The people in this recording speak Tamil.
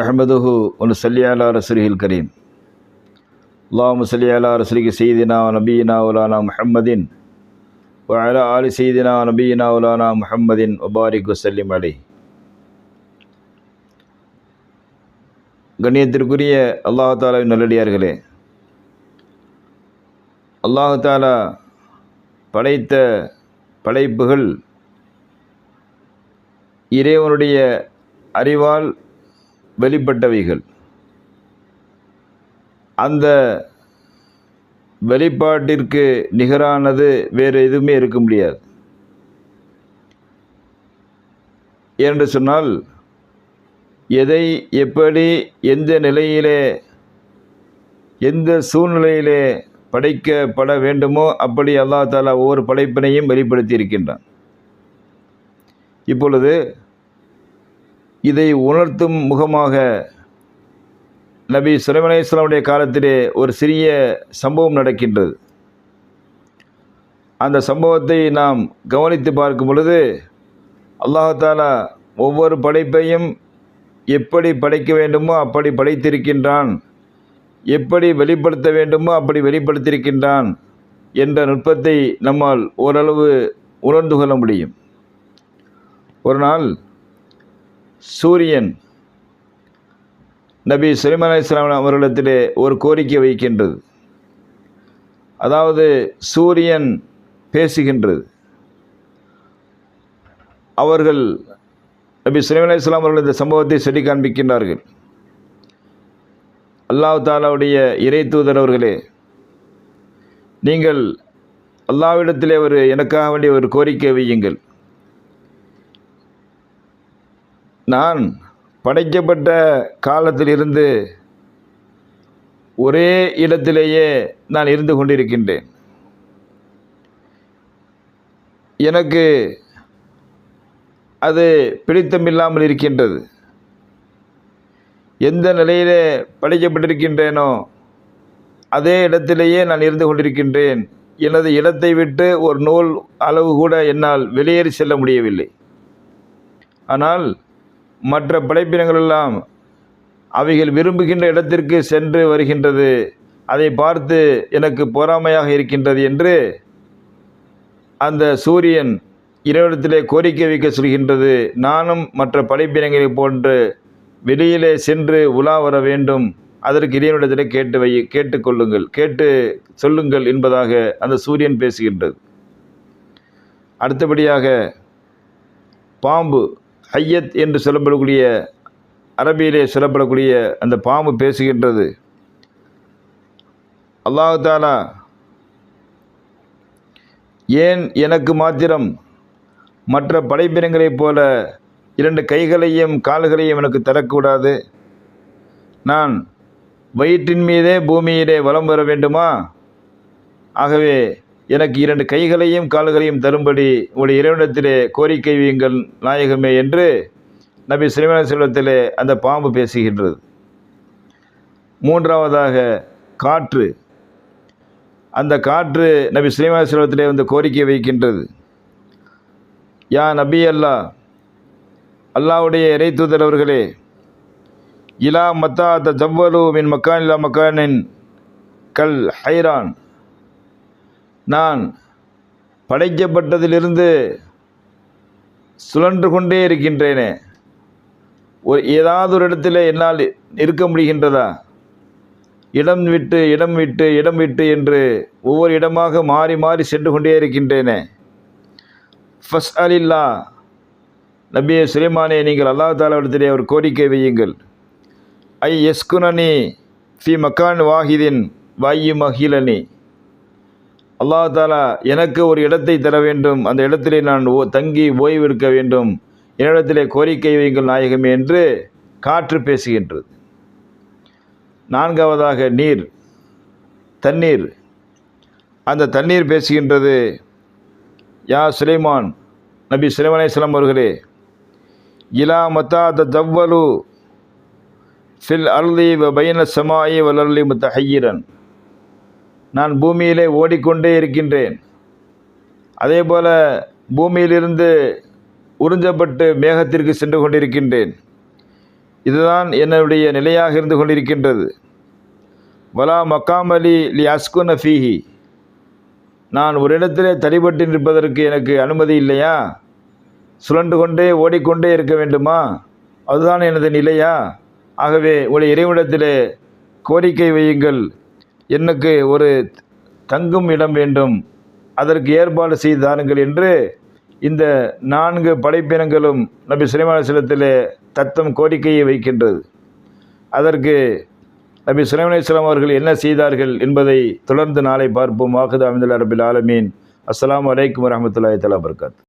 அஹ்மதுஹு வனுஸல்லி அலா ரசூலிஹில் கரீம். அல்லாஹும்ம ஸல்லி அலா ரசூலிக சய்யிதினா வ நபியினா மௌலானா முஹம்மதின் வ அலா ஆலி சய்யிதினா வ நபியினா மௌலானா முஹம்மதின் வ பாரிக் வ ஸல்லிம் அலைஹி. கண்ணியத்திற்குரிய அல்லாஹ் தஆலாவின் நல்லடியார்களே, அல்லாஹ் தஆலா படைத்த படைப்புகள் இறைவனுடைய அறிவால் வெளிப்பட்டவைகள். அந்த வெளிப்பாட்டிற்கு நிகரானது வேறு எதுவுமே இருக்க முடியாது. என்று சொன்னால், எதை எப்படி எந்த நிலையிலே எந்த சூழ்நிலையிலே படைக்கப்பட வேண்டுமோ அப்படி அல்லாஹ் தஆலா ஒவ்வொரு படைப்பினையும் வெளிப்படுத்தி இருக்கின்றான். இப்பொழுது இதை உணர்த்தும் முகமாக நபி சுலைமான் அலைஹிஸ்ஸலாமுடைய காலத்திலே ஒரு சிறிய சம்பவம் நடக்கின்றது. அந்த சம்பவத்தை நாம் கவனித்து பார்க்கும் பொழுது அல்லாஹ் தஆலா ஒவ்வொரு படைப்பையும் எப்படி படைக்க வேண்டுமோ அப்படி படைத்திருக்கின்றான், எப்படி வெளிப்படுத்த வேண்டுமோ அப்படி வெளிப்படுத்தியிருக்கின்றான் என்ற நுட்பத்தை நம்மால் ஓரளவு உணர்ந்து கொள்ள முடியும். ஒரு நாள் சூரியன் நபி சுலைமான் அலைஹிஸ்ஸலாம் அவர்களிடத்திலே ஒரு கோரிக்கை வைக்கின்றது. அதாவது சூரியன் பேசுகின்றது. அவர்கள் நபி சுலைமான் அலைஹிஸ்ஸலாம் அவர்கள் இந்த சம்பவத்தை சொல்லி காண்பிக்கின்றார்கள். அல்லாஹ் தஆலாவுடைய இறை தூதர் அவர்களே, நீங்கள் அல்லாஹ்விடத்திலே எனக்காக வேண்டிய ஒரு கோரிக்கை வையுங்கள். நான் படைக்கப்பட்ட காலத்திலிருந்து ஒரே இடத்திலேயே நான் இருந்து கொண்டிருக்கின்றேன். எனக்கு அது பிடித்தமில்லாமல் இருக்கின்றது. எந்த நிலையிலே படைக்கப்பட்டிருக்கின்றேனோ அதே இடத்திலேயே நான் இருந்து கொண்டிருக்கின்றேன். எனது இடத்தை விட்டு ஒரு நூல் அளவு கூட என்னால் வெளியேறி செல்ல முடியவில்லை. ஆனால் மற்ற படைப்பினங்களெல்லாம் அவைகள் விரும்புகின்ற இடத்திற்கு சென்று வருகின்றது. அதை பார்த்து எனக்கு பொறாமையாக இருக்கின்றது என்று அந்த சூரியன் இறைவனிடத்திலே கோரிக்கை வைக்க சொல்கின்றது. நானும் மற்ற படைப்பினங்களை போன்று வெளியிலே சென்று உலா வர வேண்டும், அதற்கு இறைவனிடத்திலே கேட்டு சொல்லுங்கள் என்பதாக அந்த சூரியன் பேசுகின்றது. அடுத்தபடியாக பாம்பு, ஹையத் என்று சொல்லப்படக்கூடிய, அரபியிலே சொல்லப்படக்கூடிய அந்த பாம்பு பேசுகின்றது. அல்லாஹ் தஆலா ஏன் எனக்கு மாத்திரம் மற்ற படைப்பினங்களைப் போல 2 கைகளையும் கால்களையும் எனக்கு தரக்கூடாது? நான் வயிற்றின் மீதே பூமியிலே வலம் வர வேண்டுமா? ஆகவே எனக்கு 2 கைகளையும் கால்களையும் தரும்படி உங்களுடைய இறைவனிடத்திலே கோரிக்கை வையுங்கள் நாயகமே என்று நபி சுலைமான் அலைஹிஸ்ஸலாத்திலே அந்த பாம்பு பேசுகின்றது. மூன்றாவதாக காற்று. அந்த காற்று நபி சுலைமான் அலைஹிஸ்ஸலாத்திலே வந்து கோரிக்கை வைக்கின்றது. யா நபி அல்லாஹ்வுடைய இறை தூதர் அவர்களே, இலா மத்தா தஜவ்வலு மின் மக்கான் இலா மக்கானின் கல் ஹைரான். நான் படைக்கப்பட்டதிலிருந்து சுழன்று கொண்டே இருக்கின்றேனே, ஏதாவது ஒரு இடத்துல என்னால் இருக்க முடிகின்றதா? இடம் விட்டு என்று ஒவ்வொரு இடமாக மாறி மாறி சென்று கொண்டே இருக்கின்றேனே. ஃபஸ் அலில்லா, நபியே சுலைமானே, நீங்கள் அல்லாஹ் தஆலாவிடத்திலே ஒரு கோரிக்கை வையுங்கள். ஐ யஸ்குனனி ஃபி மக்கான் வாஹிதின் வாயு மஹிலனி. அல்லாஹ் தஆலா எனக்கு ஒரு இடத்தை தர வேண்டும், அந்த இடத்திலே நான் தங்கி ஓய்வெடுக்க வேண்டும், என்னிடத்திலே கோரிக்கை வையுங்கள் நாயகமே என்று காற்று பேசுகின்றது. நான்காவதாக நீர், தண்ணீர். அந்த தண்ணீர் பேசுகின்றது. யா சுலைமான், நபி சுலைமான் அலைஹிஸ்ஸலாம் அவர்களே, இலா மத்தா தஜவ்வலு ஃபில் அர்லி வ பைன ஸமாஇ வல் அர்லி முத்தஹய்யிரன். நான் பூமியிலே ஓடிக்கொண்டே இருக்கின்றேன். அதே போல பூமியிலிருந்து உறிஞ்சப்பட்டு மேகத்திற்கு சென்று கொண்டிருக்கின்றேன். இதுதான் என்னுடைய நிலையாக இருந்து கொண்டிருக்கின்றது. வலா மக்காமலி லி அஸ்குன ஃபீஹி, நான் ஒரு இடத்திலே தடிபட்டு நிற்பதற்கு எனக்கு அனுமதி இல்லையா? சுழண்டு கொண்டே ஓடிக்கொண்டே இருக்க வேண்டுமா? அதுதான் எனது நிலையா? ஆகவே உடைய இறைவனிடத்திலே கோரிக்கை வையுங்கள், எனக்கு ஒரு தங்கும் இடம் வேண்டும், அதற்கு ஏற்பாடு செய்து தாருங்கள் என்று இந்த 4 படைப்பினங்களும் நபி சுலைமான் அலைஹிஸ்ஸலாத்திலே தத்தம் கோரிக்கையை வைக்கின்றது. அதற்கு நபி சுலைமான் அலைஹிஸ்ஸலாம் அவர்கள் என்ன செய்தார்கள் என்பதை தொடர்ந்து நாளை பார்ப்போம். வாஹிது அல்ஹம்துலில்லாஹி ரப்பில் ஆலமீன். அஸ்ஸலாமு அலைக்கும் வரஹ்மத்துல்லாஹி தஆலா வபரகாத்துஹு.